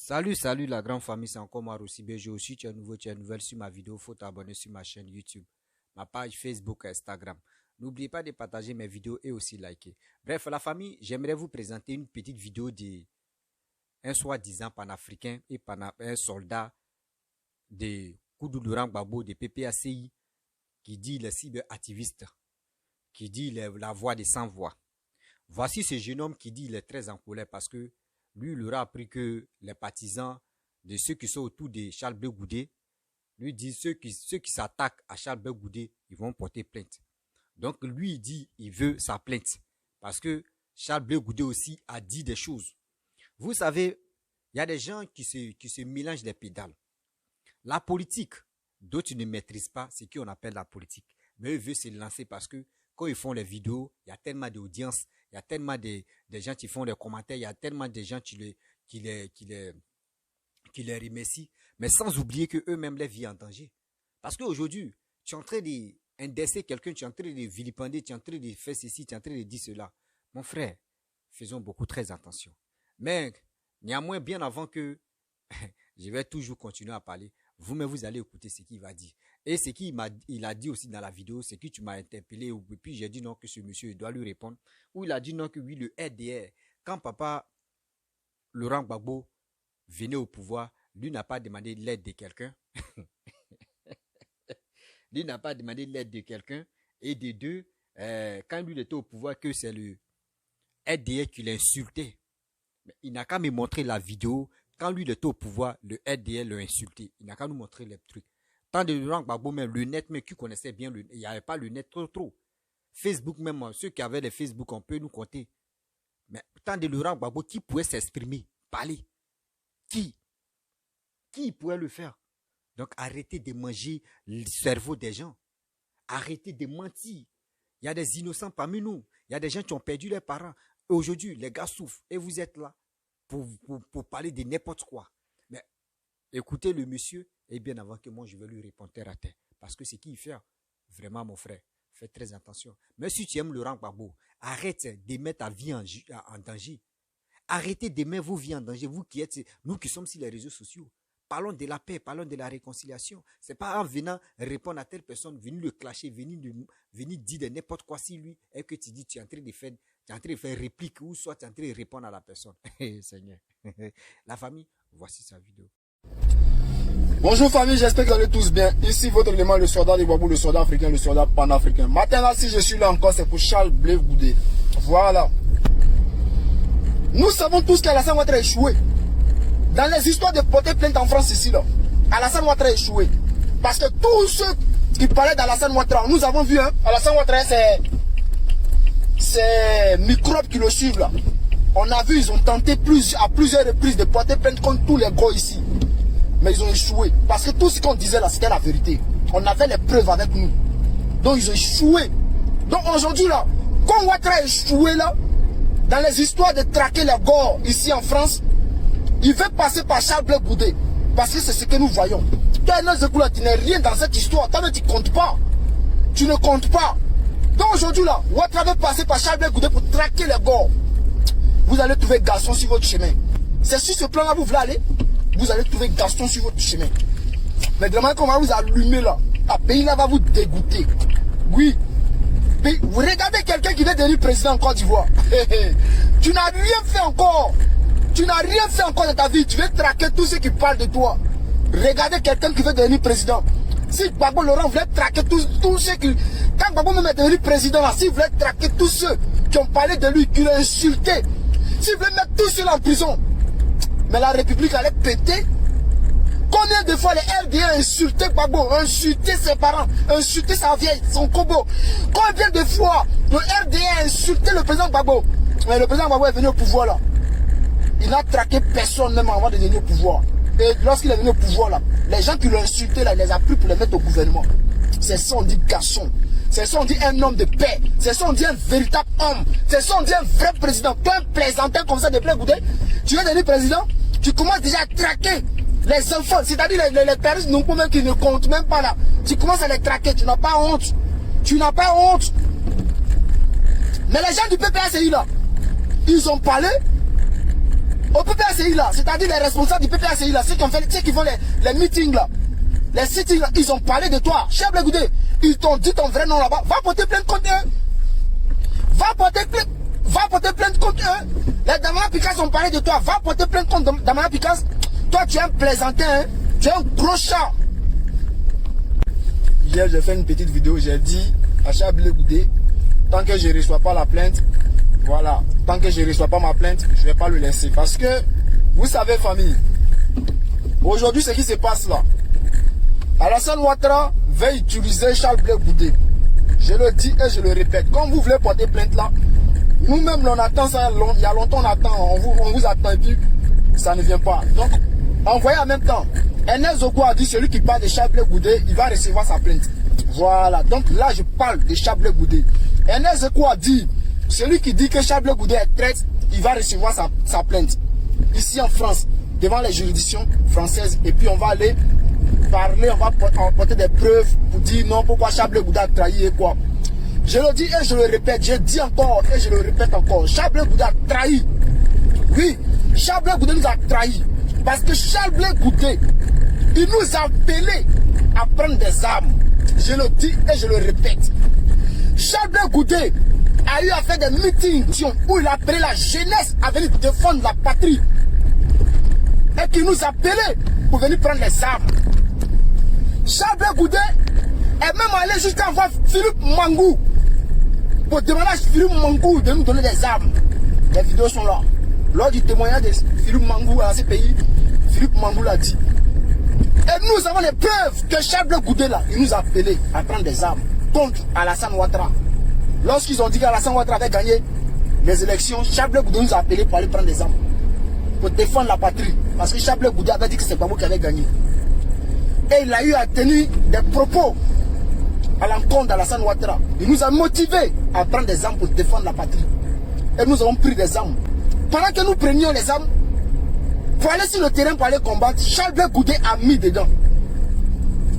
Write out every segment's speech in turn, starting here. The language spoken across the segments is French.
Salut la grande famille, c'est encore moi Rossibé. Je aussi, tu es nouveau, tu es nouvelle sur ma vidéo, faut t'abonner sur ma chaîne YouTube, ma page Facebook et Instagram. N'oubliez pas de partager mes vidéos et aussi liker. Bref, la famille, j'aimerais vous présenter une petite vidéo d'un soi-disant panafricain et un soldat de Koudou Laurent Gbagbo de PPACI qui dit les cyberactivistes, qui dit la voix des sans-voix. Voici ce jeune homme qui dit qu'il est très en colère parce que lui, il aura appris que les partisans de ceux qui sont autour de Charles Blé Goudé lui disent ceux qui s'attaquent à Charles Blé Goudé, ils vont porter plainte. Donc lui, il dit il veut sa plainte parce que Charles Blé Goudé aussi a dit des choses. Vous savez, il y a des gens qui se mélangent les pédales. La politique, d'autres ne maîtrisent pas ce qu'on appelle la politique. Mais eux veulent se lancer parce que quand ils font les vidéos, il y a tellement d'audience, il y a tellement de gens qui font des commentaires, il y a tellement de gens qui les remercient, mais sans oublier qu'eux-mêmes les vivent en danger. Parce qu'aujourd'hui, tu es en train d'indexer quelqu'un, tu es en train de vilipender, tu es en train de faire ceci, tu es en train de dire cela. Mon frère, faisons beaucoup très attention. Mais néanmoins, bien avant que je vais toujours continuer à parler, vous-même vous allez écouter ce qu'il va dire. Et ce qu'il a dit aussi dans la vidéo, c'est que tu m'as interpellé, et puis j'ai dit non que ce monsieur doit lui répondre. Ou il a dit non que oui, le RDR, quand papa Laurent Gbagbo venait au pouvoir, lui n'a pas demandé l'aide de quelqu'un. Lui n'a pas demandé l'aide de quelqu'un. Et de deux, quand lui était au pouvoir, que c'est le RDR qui l'a insulté. Mais il n'a qu'à me montrer la vidéo. Quand lui était au pouvoir, le RDR l'a insulté. Il n'a qu'à nous montrer les trucs. Tant de Laurent Gbagbo, même le net, mais qui connaissait bien, il n'y avait pas le net trop. Facebook même, ceux qui avaient les Facebook, on peut nous compter. Mais tant de Laurent Gbagbo, qui pouvait s'exprimer, parler? Qui pouvait le faire? Donc arrêtez de manger le cerveau des gens. Arrêtez de mentir. Il y a des innocents parmi nous. Il y a des gens qui ont perdu leurs parents. Aujourd'hui, les gars souffrent. Et vous êtes là pour parler de n'importe quoi. Mais écoutez le monsieur, et bien avant que moi je vais lui répondre terre à terre. Parce que c'est qui il fait. Vraiment mon frère, faites très attention. Mais si tu aimes Laurent Gbagbo, arrête de mettre ta vie en danger. Arrêtez de mettre vos vies en danger. Vous qui êtes, nous qui sommes sur les réseaux sociaux. Parlons de la paix, parlons de la réconciliation. C'est pas en venant répondre à telle personne, venir le clasher, venir dire de n'importe quoi sur lui, et que tu dis tu es en train de faire réplique, ou soit tu es en train de répondre à la personne. Seigneur. La famille, voici sa vidéo. Bonjour famille, j'espère que vous allez tous bien. Ici votre élément, le soldat de Gbagbo, le soldat africain, le soldat panafricain. Matin là, si je suis là encore, c'est pour Charles Blé Goudé. Voilà. Nous savons tous qu'Alassane Ouattara a échoué. Dans les histoires de porter plainte en France ici là, Alassane Ouattara a échoué. Parce que tous ceux qui parlaient d'Alassane Ouattara, nous avons vu, hein, Alassane Ouattara, c'est microbes qui le suivent là. On a vu, ils ont tenté à plusieurs reprises de porter plainte contre tous les gros ici. Mais ils ont échoué. Parce que tout ce qu'on disait là, c'était la vérité. On avait les preuves avec nous. Donc ils ont échoué. Donc aujourd'hui là, quand Ouattara a échoué là, dans les histoires de traquer les gars ici en France, il veut passer par Charles Blé Goudé. Parce que c'est ce que nous voyons. Toi, tu n'es rien dans cette histoire. Toi, tu ne comptes pas. Tu ne comptes pas. Donc aujourd'hui là, Ouattara veut passer par Charles Blé Goudé pour traquer les gars. Vous allez trouver Gaston sur votre chemin. C'est sur ce plan-là vous voulez aller. Vous allez trouver Gaston sur votre chemin. Mais vraiment, quand on va vous allumer là, le pays là va vous dégoûter. Oui. Vous regardez quelqu'un qui veut devenir président en Côte d'Ivoire. Tu n'as rien fait encore. Tu n'as rien fait encore de ta vie. Tu veux traquer tous ceux qui parlent de toi. Regardez quelqu'un qui veut devenir président. Si Gbagbo Laurent voulait traquer tous ceux qui... Quand Gbagbo même est devenu président là, s'il voulait traquer tous ceux qui ont parlé de lui, qui l'ont insulté, s'il voulait mettre tous ceux en prison, mais la République allait péter. Combien de fois les RDA ont insulté Gbagbo, insulté ses parents, insulté sa vieille, son combo. Combien de fois le RDA a insulté le président Gbagbo. Mais le président Gbagbo est venu au pouvoir là. Il n'a traqué personne même avant de venir au pouvoir. Et lorsqu'il est venu au pouvoir là, les gens qui l'ont insulté là, il les a pris pour les mettre au gouvernement. C'est ça on dit garçon. C'est ça on dit un homme de paix. C'est ça on dit un véritable homme. C'est ça on dit un vrai président. Toi un plaisantin comme ça de Blé Goudé, tu veux devenir président, tu commences déjà à traquer les enfants. C'est-à-dire les terroristes non même qui ne comptent même pas là. Tu commences à les traquer, tu n'as pas honte. Tu n'as pas honte. Mais les gens du PPACI là, ils ont parlé. Au PPACI là, c'est-à-dire les responsables du PPACI là, ceux qui font les meetings là, les sittings là, ils ont parlé de toi. Cheikh Blé Goudé, ils t'ont dit ton vrai nom là-bas. Va porter plainte contre eux. Va porter plainte contre eux. Les Damana Picasse ont parlé de toi. Va porter plainte contre Damana Picasse. Toi, tu es un plaisantin, hein? Tu es un gros chat. Hier, j'ai fait une petite vidéo. J'ai dit à Cheikh Blé Goudé, tant que je ne reçois pas la plainte, voilà, tant que je ne reçois pas ma plainte, je ne vais pas le laisser. Parce que, vous savez, famille, aujourd'hui, ce qui se passe là, Alassane Ouattara va utiliser Charles Blé Goudé. Je le dis et je le répète. Quand vous voulez porter plainte là, nous-mêmes, on attend ça, il y a longtemps, on attend, on vous attend et puis ça ne vient pas. Donc, envoyez en même temps. Ernest Zoko a dit, celui qui parle de Charles Blé Goudé, il va recevoir sa plainte. Voilà, donc là, je parle de Charles Blé Goudé. Ernest Zoko a dit, celui qui dit que Charles Blé Goudé est traître, il va recevoir sa plainte. Ici en France, devant les juridictions françaises. Et puis on va aller parler, on va apporter des preuves pour dire non, pourquoi Charles Blé Goudé a trahi et quoi. Je le dis et je le répète, je dis encore et je le répète encore. Charles Blé Goudé a trahi. Oui, Charles Blé Goudé nous a trahi. Parce que Charles Blé Goudé, il nous a appelé à prendre des armes. Je le dis et je le répète. Charles Blé Goudé a eu à faire des meetings où il a appelé la jeunesse à venir défendre la patrie. Et qui nous a appelé pour venir prendre les armes. Charles Blé Goudé est même allé jusqu'à voir Philippe Mangou pour demander à Philippe Mangou de nous donner des armes. Les vidéos sont là. Lors du témoignage de Philippe Mangou à ce pays, Philippe Mangou l'a dit. Et nous avons les preuves que Charles Blé Goudé là, il nous a appelé à prendre des armes contre Alassane Ouattara. Lorsqu'ils ont dit qu'Alassane Ouattara avait gagné les élections, Charles Blé Goudé nous a appelé pour aller prendre des armes. Pour défendre la patrie. Parce que Charles Blé Goudé avait dit que c'est Gbagbo qui avait gagné. Et il a eu à tenir des propos à l'encontre d'Alassane Ouattara. Il nous a motivés à prendre des armes pour défendre la patrie. Et nous avons pris des armes. Pendant que nous prenions les armes, pour aller sur le terrain pour aller combattre, Charles Blé Goudé a mis dedans.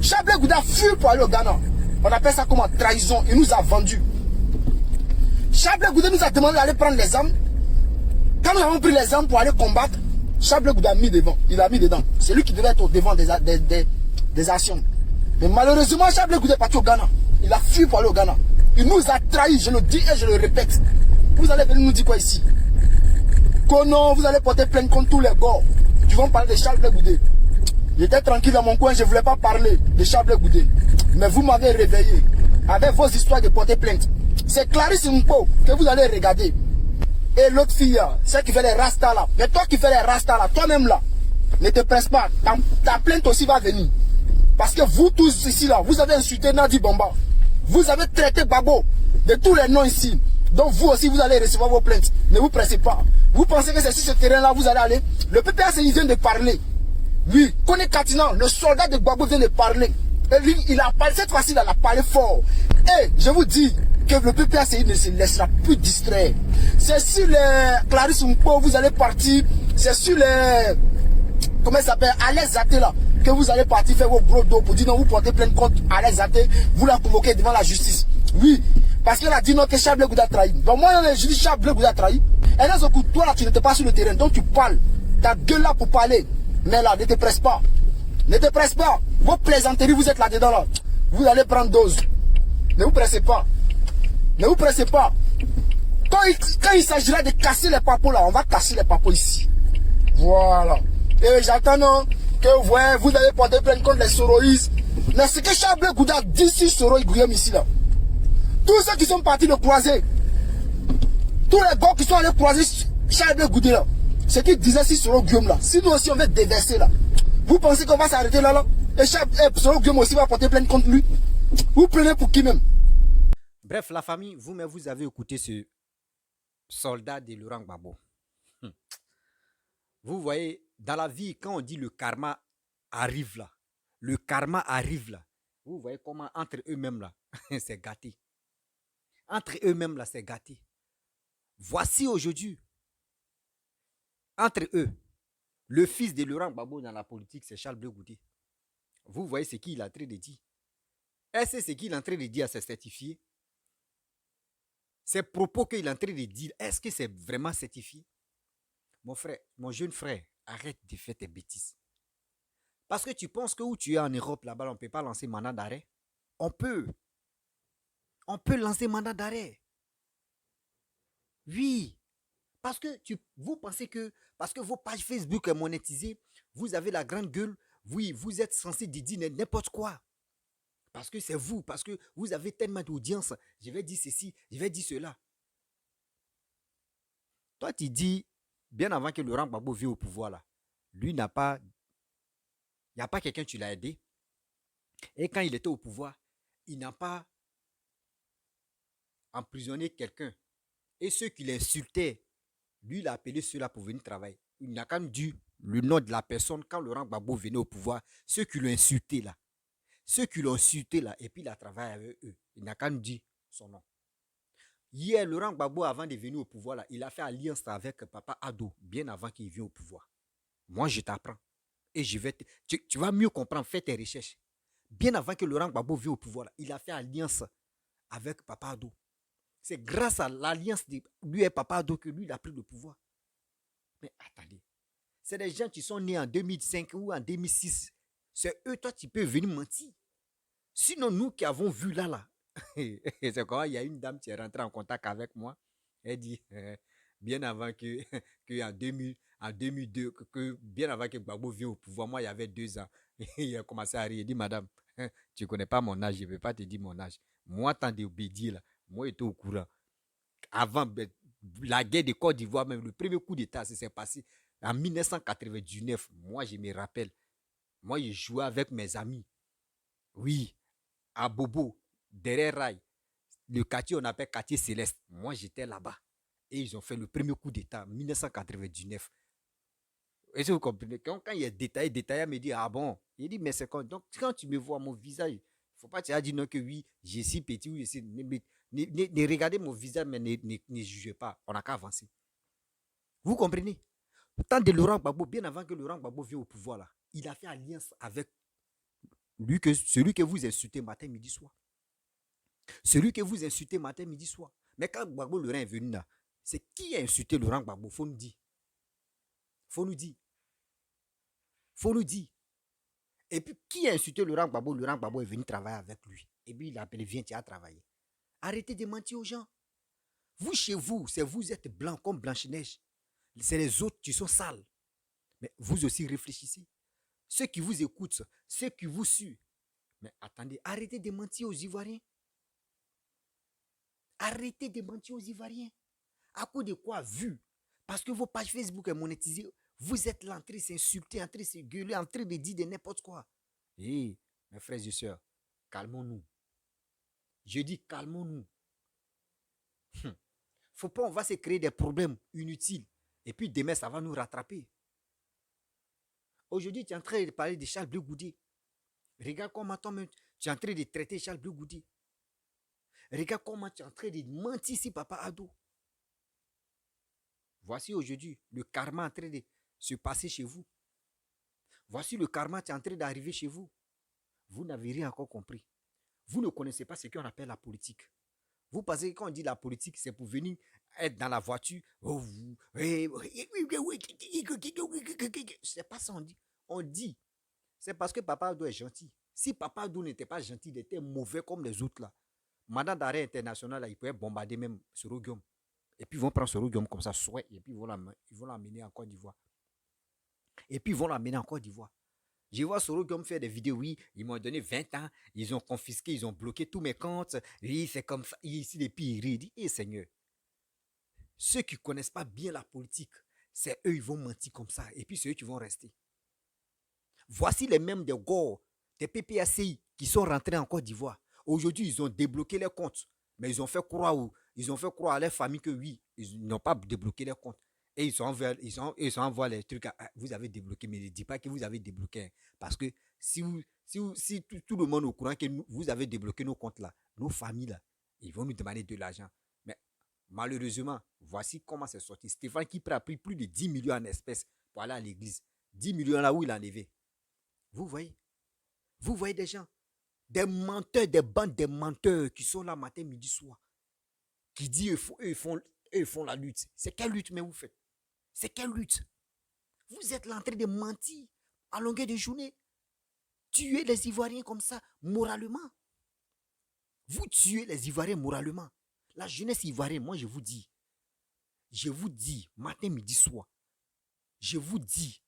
Charles Blé Goudé a fui pour aller au Ghana. On appelle ça comme trahison. Il nous a vendus. Charles Blé Goudé nous a demandé d'aller prendre les armes. Quand nous avons pris les armes pour aller combattre, Charles Blé Goudé a mis devant. Il a mis dedans. C'est lui qui devait être au devant des actions. Mais malheureusement, Charles Blé Goudé est parti au Ghana. Il a fui pour aller au Ghana. Il nous a trahis, je le dis et je le répète. Vous allez venir nous dire quoi ici? Que non, vous allez porter plainte contre tous les gars qui vont parler de Charles Blé Goudé. J'étais tranquille dans mon coin, je ne voulais pas parler de Charles Blé Goudé. Mais vous m'avez réveillé avec vos histoires de porter plainte. C'est Clarisse Mpo que vous allez regarder. Et l'autre fille, celle qui fait les rastas là. Mais toi qui fais les rastas là, toi-même là, ne te presse pas. Ta plainte aussi va venir. Parce que vous tous ici là, vous avez insulté Nadi Bamba. Vous avez traité Gbagbo de tous les noms ici. Donc vous aussi, vous allez recevoir vos plaintes. Ne vous pressez pas. Vous pensez que c'est sur ce terrain-là, vous allez aller. Le PPACI, il vient de parler. Oui, Kone Katina, le soldat de Gbagbo vient de parler. Et lui, il a parlé, cette fois-ci, il a parlé fort. Et je vous dis que le PPACI ne se laissera plus distraire. C'est sur les Clarisse Mpo, vous allez partir. C'est sur les... Comment il s'appelle? Alex Zaté là. Que vous allez partir faire vos gros dos pour dire non, vous portez plainte contre Alex Zaté. Vous la convoquez devant la justice. Oui. Parce qu'elle a dit non que Charles Blé Goudé a trahi. Donc moi, je dis Charles Blé Goudé a trahi. Et là, toi là, tu n'étais pas sur le terrain. Donc tu parles. Ta gueule là pour parler. Mais là, ne te presse pas. Ne te presse pas. Vos plaisanteries, vous êtes là-dedans là. Vous allez prendre dose. Ne vous pressez pas. Ne vous pressez pas. Quand il s'agira de casser les papos là, on va casser les papos ici. Voilà. Et j'attends non, que vous allez porter plainte contre les Soroïs. Mais ce que Charles Blé Goudé a dit sur Soroïs Guillaume ici là. Tous ceux qui sont partis de croiser, tous les gars qui sont allés croiser Charles Blé Goudé là, ce qu'il disait sur Soro Guillaume là, si nous aussi on va déverser là, vous pensez qu'on va s'arrêter là et Soro Guillaume aussi va porter plainte contre lui? Vous prenez pour qui même? Bref, la famille, vous-même, vous avez écouté ce soldat de Laurent Gbagbo. Vous voyez, dans la vie, quand on dit le karma arrive là, le karma arrive là, vous voyez comment entre eux-mêmes là, c'est gâté. Entre eux-mêmes là, c'est gâté. Voici aujourd'hui, entre eux, le fils de Laurent Gbagbo dans la politique, c'est Charles Blé Goudé. Vous voyez ce qu'il est en train de dire. Est-ce que ce qu'il est en train de dire, c'est certifié? Ces propos qu'il est en train de dire, est-ce que c'est vraiment certifié? Mon frère, mon jeune frère, arrête de faire tes bêtises. Parce que tu penses que où tu es en Europe, là-bas, on ne peut pas lancer mandat d'arrêt. On peut. On peut lancer mandat d'arrêt. Oui. Parce que vous pensez que, parce que vos pages Facebook sont monétisées, vous avez la grande gueule, oui, vous êtes censé dire n'importe quoi. Parce que c'est vous, parce que vous avez tellement d'audience. Je vais dire ceci, je vais dire cela. Toi, tu dis, bien avant que Laurent Gbagbo vienne au pouvoir, là, lui n'a pas, il n'y a pas quelqu'un qui l'a aidé. Et quand il était au pouvoir, il n'a pas emprisonné quelqu'un. Et ceux qui l'insultaient, lui, il a appelé ceux-là pour venir travailler. Il n'a qu'à dire le nom de la personne quand Laurent Gbagbo venait au pouvoir. Ceux qui l'ont insulté là. Ceux qui l'ont insulté là. Et puis il a travaillé avec eux. Il n'a qu'à nous dire son nom. Hier, Laurent Gbagbo, avant de venir au pouvoir, là, il a fait alliance avec Papa Ado, bien avant qu'il vienne au pouvoir. Moi, je t'apprends. Et je vais tu vas mieux comprendre. Fais tes recherches. Bien avant que Laurent Gbagbo vienne au pouvoir, là, il a fait alliance avec Papa Ado. C'est grâce à l'alliance de lui et Papa Ado que lui, il a pris le pouvoir. Mais attendez. C'est des gens qui sont nés en 2005 ou en 2006. C'est eux, toi, tu peux venir mentir. Sinon, nous qui avons vu là, c'est quoi, il y a une dame qui est rentrée en contact avec moi. Elle dit, bien avant que en 2002, bien avant que Gbagbo vienne au pouvoir, moi, il y avait 2 ans. Il a commencé à rire. Il dit, madame, tu ne connais pas mon âge, je ne vais pas te dire mon âge. Moi, tant d'obédir, là, moi, j'étais au courant. Avant la guerre de Côte d'Ivoire, même le premier coup d'État, ça s'est passé en 1999. Moi, je me rappelle. Moi, je jouais avec mes amis. Oui, à Bobo, derrière Rail. Le quartier, on appelle quartier Céleste. Moi, j'étais là-bas. Et ils ont fait le premier coup d'État en 1999. Est-ce que vous comprenez? Quand il est détaillé, me dit, ah bon? Il dit, mais c'est quand? Donc, quand tu me vois mon visage, il ne faut pas te dire non que oui, je suis petit ou je suis. Ne regardez mon visage, mais ne jugez pas. On n'a qu'à avancer. Vous comprenez? Tant de Laurent Gbagbo, bien avant que Laurent Gbagbo vienne au pouvoir, là, il a fait alliance avec celui que vous insultez matin, midi, soir. Celui que vous insultez matin, midi, soir. Mais quand Gbagbo Laurent est venu là, c'est qui a insulté Laurent Gbagbo? Faut nous dire. Faut nous dire. Faut nous dire. Et puis, qui a insulté Laurent Gbagbo? Laurent Gbagbo est venu travailler avec lui. Et puis, il a appelé, viens, tu as travaillé. Arrêtez de mentir aux gens. Vous, chez vous, c'est vous êtes blanc comme Blanche-Neige. C'est les autres qui sont sales. Mais vous aussi réfléchissez. Ceux qui vous écoutent, ceux qui vous suivent. Mais attendez, arrêtez de mentir aux Ivoiriens. Arrêtez de mentir aux Ivoiriens. À cause de quoi? Vu. Parce que vos pages Facebook sont monétisées. Vous êtes là en train de s'insulter, en train de se gueuler, en train de dire de n'importe quoi. Hé, mes frères et sœurs, calmons-nous. Je dis calmons-nous. Faut pas, on va se créer des problèmes inutiles. Et puis demain, ça va nous rattraper. Aujourd'hui, tu es en train de parler de Charles Bleu Goudé. Regarde comment tu es en train de traiter Charles Bleu Goudé. Regarde comment tu es en train de mentir si Papa Ado. Voici aujourd'hui le karma en train de se passer chez vous. Voici le karma qui est en train d'arriver chez vous. Vous n'avez rien encore compris. Vous ne connaissez pas ce qu'on appelle la politique. Vous pensez que quand on dit la politique, c'est pour venir être dans la voiture. C'est pas ça on dit. On dit, c'est parce que Papa Ado est gentil. Si Papa Ado n'était pas gentil, il était mauvais comme les autres là. Mandat d'arrêt international, là, il pouvait bombarder même Soroguium. Et puis ils vont prendre Soroguium comme ça, souhait, et puis ils vont l'amener en Côte d'Ivoire. Je vois Soroguium faire des vidéos, oui, ils m'ont donné 20 ans, ils ont confisqué, ils ont bloqué tous mes comptes, oui, c'est comme ça, ici les pires, il dit, Seigneur, ceux qui ne connaissent pas bien la politique, c'est eux, ils vont mentir comme ça, et puis c'est eux qui vont rester. Voici les mêmes des GOR, des PPACI qui sont rentrés en Côte d'Ivoire. Aujourd'hui, ils ont débloqué leurs comptes, mais ils ont fait croire à leur famille que oui, ils n'ont pas débloqué leurs comptes. Et ils envoient les trucs, vous avez débloqué, mais ne dites pas que vous avez débloqué. Parce que si tout le monde est au courant que vous avez débloqué nos comptes là, nos familles là, ils vont nous demander de l'argent. Mais malheureusement, voici comment c'est sorti. Stéphane qui a pris plus de 10 millions en espèces pour aller à l'église. 10 millions là où il a enlevé. Vous voyez des gens, des menteurs, des bandes de menteurs qui sont là matin, midi, soir, qui disent eux font la lutte. C'est quelle lutte mais vous faites? C'est quelle lutte? Vous êtes là en train de mentir à longueur de journée. Tuer les Ivoiriens comme ça, moralement. Vous tuez les Ivoiriens moralement. La jeunesse ivoirienne, moi je vous dis, matin, midi, soir, je vous dis,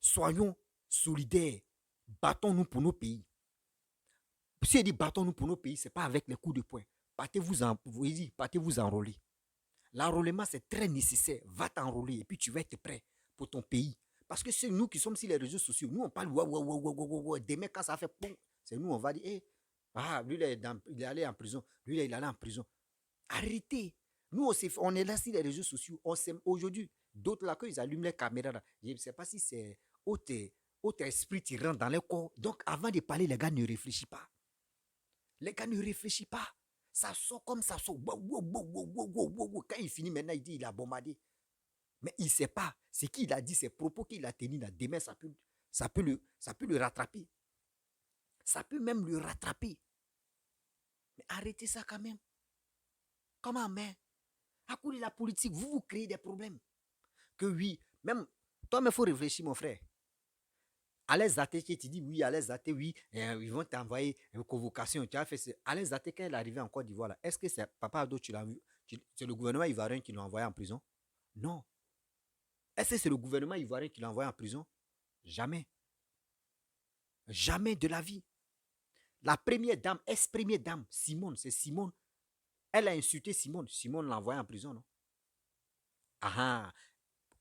soyons solidaires, battons-nous pour nos pays. Si je dis battons-nous pour nos pays, ce n'est pas avec les coups de poing. Partez-vous enrôler. L'enrôlement, c'est très nécessaire. Va t'enrôler et puis tu vas être prêt pour ton pays. Parce que c'est nous qui sommes sur les réseaux sociaux. Nous, on parle, demain, quand ça fait pom, c'est nous, on va dire, hey, lui, il est allé en prison. Lui, il est allé en prison. Arrêtez. Nous, on est là sur les réseaux sociaux. Aujourd'hui, d'autres là, quand ils allument les caméras, là, je ne sais pas si c'est autre esprit qui rentre dans leur corps. Donc, avant de parler, les gars ne réfléchissent pas. Les gars ne réfléchissent pas. Ça sort comme ça sort. Quand il finit maintenant, il dit il a bombardé. Mais il ne sait pas. Ce qu'il a dit, ses propos qu'il a tenus là, demain, ça peut le rattraper. Ça peut même le rattraper. Mais arrêtez ça quand même. Comment, mais à cause de la politique, vous créez des problèmes. Que oui, même toi, il faut réfléchir, mon frère. Alain Zaté, qui te dit oui, Alain Zaté, oui, ils vont t'envoyer une convocation. Tu as fait ça. Alain Zaté, quand il est arrivé en Côte d'Ivoire, est-ce que c'est Papa Ado, tu l'as vu? C'est le gouvernement ivoirien qui l'a envoyé en prison? Non. Est-ce que c'est le gouvernement ivoirien qui l'a envoyé en prison? Jamais. Jamais de la vie. La première dame, ex-première dame, Simone, c'est Simone. Elle a insulté Simone. Simone l'a envoyé en prison, non? Ah,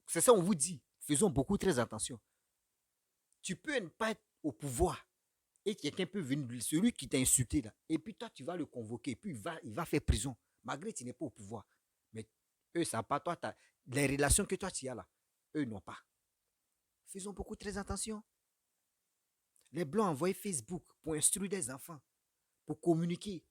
c'est ça, on vous dit. Faisons beaucoup très attention. Tu peux ne pas être au pouvoir et quelqu'un peut venir, celui qui t'a insulté là, et puis toi tu vas le convoquer, et puis il va faire prison, malgré que tu n'es pas au pouvoir. Mais eux, ça n'a pas, toi, les relations que toi tu as là, eux n'ont pas. Faisons beaucoup très attention. Les Blancs envoient Facebook pour instruire des enfants, pour communiquer.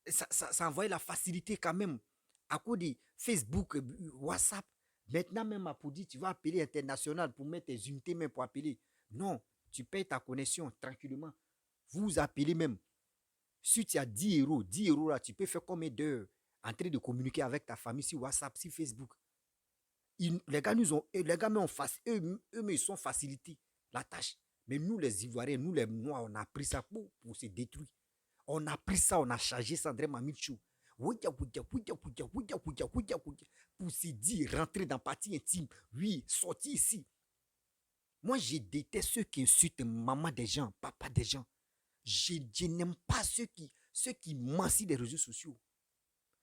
Ça envoie la facilité quand même. À cause de Facebook, WhatsApp, maintenant même à pour dire tu vas appeler international pour mettre tes unités même pour appeler. Non, tu payes ta connexion tranquillement. Vous appelez même. Si tu as 10 euros, 10 euros là, tu peux faire combien d'heures en train de communiquer avec ta famille sur WhatsApp, sur Facebook. Les gars, eux, ils sont facilités la tâche. Mais nous, les Ivoiriens, nous, les Noirs, on a pris ça pour se détruire. On a pris ça, on a chargé ça, André Mamichou. Pour se dire, rentrer dans la partie intime. Oui, sortir ici. Moi, je déteste ceux qui insultent maman des gens, papa des gens. Je n'aime pas ceux qui mentent sur les réseaux sociaux.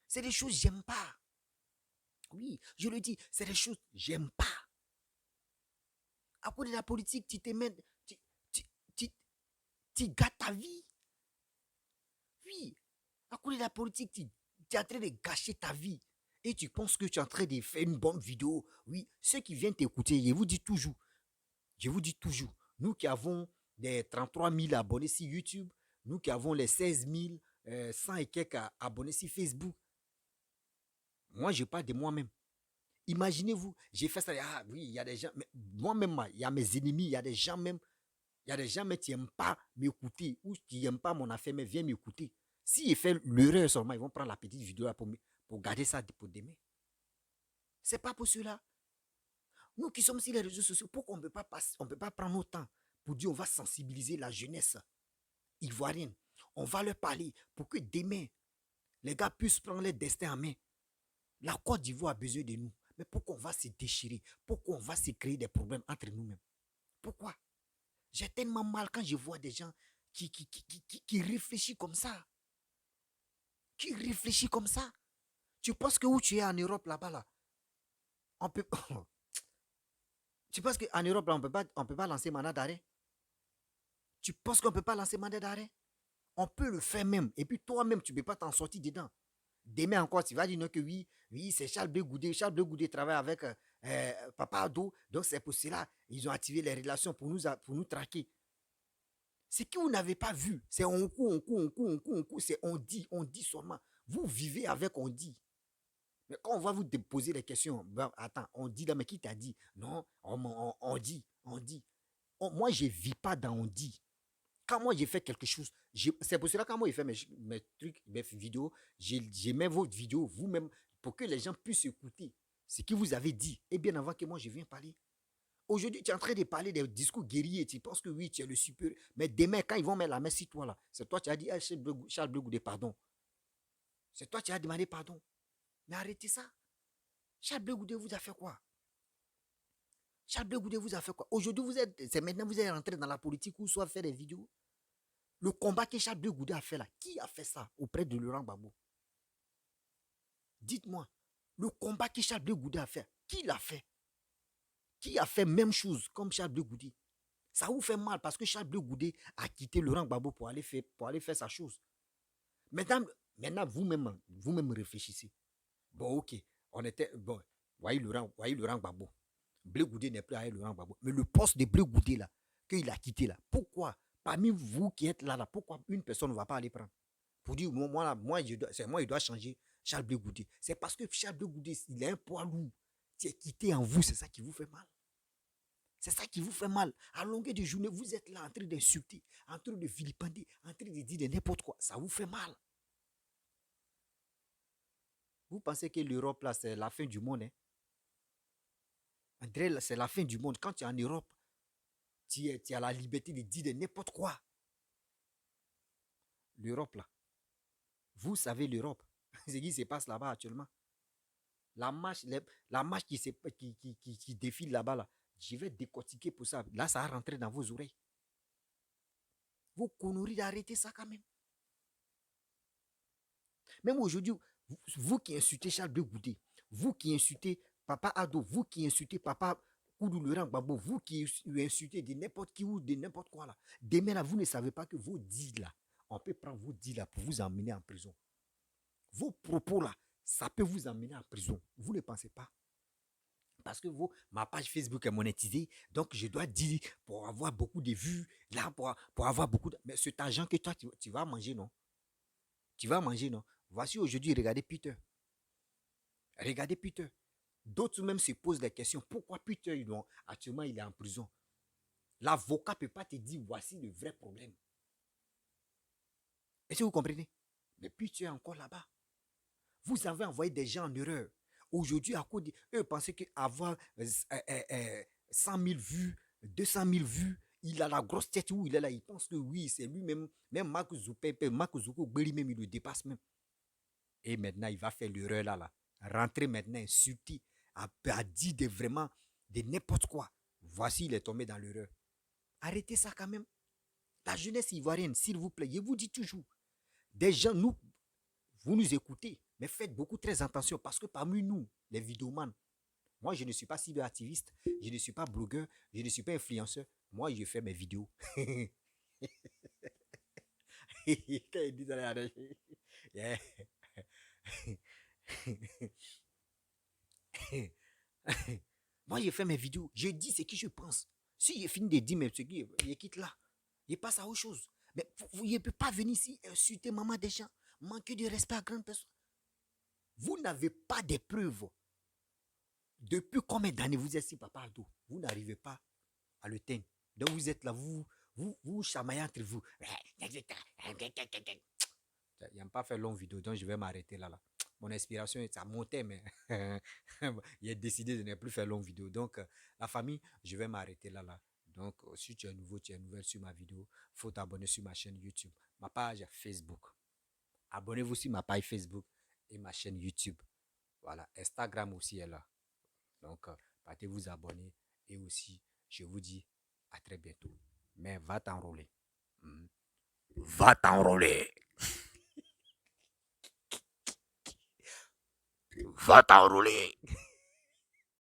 C'est des choses que j'aime pas. Oui, je le dis, c'est des choses que j'aime pas. À cause de la politique, tu te mets, tu gâtes ta vie. Oui, à cause de la politique, tu es en train de gâcher ta vie. Et tu penses que tu es en train de faire une bonne vidéo. Oui, ceux qui viennent t'écouter, je vous dis toujours, nous qui avons des 33 000 abonnés sur YouTube, nous qui avons les 16 100 et quelques abonnés sur Facebook, moi, je parle de moi-même. Imaginez-vous, j'ai fait ça, ah oui, il y a des gens, moi-même, il y a mes ennemis, il y a des gens même qui n'aiment pas m'écouter ou qui n'aiment pas mon affaire, mais viennent m'écouter. S'ils font l'erreur seulement, ils vont prendre la petite vidéo là pour garder ça pour demain. C'est pas pour cela. Nous qui sommes sur les réseaux sociaux, pourquoi on ne peut pas prendre notre temps pour dire on va sensibiliser la jeunesse ivoirienne. On va leur parler pour que demain, les gars puissent prendre leur destin en main. La Côte d'Ivoire a besoin de nous. Mais pourquoi on va se déchirer? Pourquoi on va se créer des problèmes entre nous-mêmes? Pourquoi? J'ai tellement mal quand je vois des gens qui réfléchissent comme ça. Qui réfléchissent comme ça. Tu penses que où tu es en Europe là-bas, là, on peut... Tu penses qu'en Europe, là, on peut pas lancer mandat d'arrêt? Tu penses qu'on ne peut pas lancer mandat d'arrêt? On peut le faire même. Et puis toi-même, tu ne peux pas t'en sortir dedans. Demain encore, tu vas dire non que oui, c'est Charles Blé Goudé. Charles Blé Goudé travaille avec Papa Ado. Donc c'est pour cela ils ont activé les relations pour nous traquer. Ce que vous n'avez pas vu, c'est on coup, c'est on dit seulement. Vous vivez avec on dit. Mais quand on va vous poser les questions, ben, attends, on dit là, mais qui t'a dit? Non, on dit. Moi, je ne vis pas dans on dit. Quand moi j'ai fait quelque chose, c'est pour cela que quand moi j'ai fait mes trucs, mes vidéos, j'ai mis vos vidéos vous-même pour que les gens puissent écouter. Ce que vous avez dit, et bien avant que moi je vienne parler. Aujourd'hui, tu es en train de parler des discours guerriers. Tu penses que oui, tu es le supérieur. Mais demain, quand ils vont mettre la main sur toi, là, c'est toi qui as dit, hey, Charles Blé Goudé, pardon. C'est toi qui as demandé pardon. Mais arrêtez ça. Charles Blé Goudé vous a fait quoi? Charles Blé Goudé vous a fait quoi? Aujourd'hui, c'est maintenant vous êtes rentré dans la politique ou soit faire des vidéos. Le combat que Charles Blé Goudé a fait là, qui a fait ça auprès de Laurent Gbagbo? Dites-moi, le combat que Charles Blé Goudé a fait, qui l'a fait? Qui a fait même chose comme Charles Blé Goudé? Ça vous fait mal parce que Charles Blé Goudé a quitté Laurent Gbagbo pour aller faire sa chose. Maintenant vous-même réfléchissez. Bon, ok, on était, bon, voyez Laurent Gbagbo. Blé Goudé n'est plus avec Laurent Gbagbo. Mais le poste de Blé Goudé là, qu'il a quitté là, pourquoi, parmi vous qui êtes là, pourquoi une personne ne va pas aller prendre? Pour dire, il doit changer Charles Blé Goudé. C'est parce que Charles Blé Goudé, il a un poids lourd. qui est quitté en vous, c'est ça qui vous fait mal. C'est ça qui vous fait mal. À longueur de journée, vous êtes là en train d'insulter, en train de vilipender, en train de dire n'importe quoi. Ça vous fait mal. Vous pensez que l'Europe, là, c'est la fin du monde, hein? André, c'est la fin du monde. Quand tu es en Europe, tu as la liberté de dire n'importe quoi. L'Europe, là. Vous savez l'Europe. Ce qui se passe là-bas actuellement. La marche qui défile là-bas, là, je vais décortiquer pour ça. Là, ça va rentrer dans vos oreilles. Vos conneries, arrêtez ça quand même. Même aujourd'hui, vous qui insultez Charles Blé Goudé, vous qui insultez Papa Ado, vous qui insultez Papa Koudou Laurent Gbagbo, vous qui insultez de n'importe qui ou de n'importe quoi là. Demain là, vous ne savez pas que vos dits là, on peut prendre vos dits là pour vous emmener en prison. Vos propos là, ça peut vous emmener en prison. Vous ne pensez pas? Parce que ma page Facebook est monétisée, donc je dois dire pour avoir beaucoup de vues, là, pour avoir beaucoup de... Mais cet argent que toi, tu vas manger, non? Tu vas manger, non? Voici aujourd'hui, regardez Peter. Regardez Peter. D'autres même se posent des questions. Pourquoi Peter, actuellement, il est en prison? L'avocat ne peut pas te dire, voici le vrai problème. Est-ce que vous comprenez? Mais Peter est encore là-bas. Vous avez envoyé des gens en erreur. Aujourd'hui, à cause eux pensaient qu'avoir 100 000 vues, 200 000 vues, il a la grosse tête où il est là. Il pense que oui, c'est lui-même. Même Mark Zuckerberg, même, il le dépasse même. Et maintenant, il va faire l'erreur là. Rentrer maintenant, insulter, à dire vraiment de n'importe quoi. Voici, il est tombé dans l'erreur. Arrêtez ça quand même. La jeunesse ivoirienne, s'il vous plaît, je vous dis toujours, des gens, vous nous écoutez, mais faites beaucoup très attention parce que parmi nous, les vidéomans, moi je ne suis pas cyberactiviste, je ne suis pas blogueur, je ne suis pas influenceur, moi je fais mes vidéos. Quand il dit ça, yeah. Moi je fais mes vidéos, je dis ce que je pense. Si j'ai fini de dire mes trucs, je quitte là, je passe à autre chose. Mais vous ne pouvez pas venir ici insulter maman des gens, manquer de respect à grande personne. Vous n'avez pas de preuves. Depuis combien d'années vous êtes ici, Papa Ado? Vous n'arrivez pas à le teindre. Donc vous êtes là, vous chamaillez entre vous. Il n'aime pas faire longue vidéo, donc je vais m'arrêter là. Mon inspiration, ça montait, mais il a décidé de ne plus faire longue vidéo. Donc, la famille, je vais m'arrêter là. Donc, si tu es nouveau, tu es nouvelle sur ma vidéo, il faut t'abonner sur ma chaîne YouTube, ma page Facebook. Abonnez-vous sur ma page Facebook et ma chaîne YouTube. Voilà, Instagram aussi est là. Donc, partez vous abonner. Et aussi, je vous dis à très bientôt. Mais va t'enrôler. Va t'enrôler. Va t'enrôler.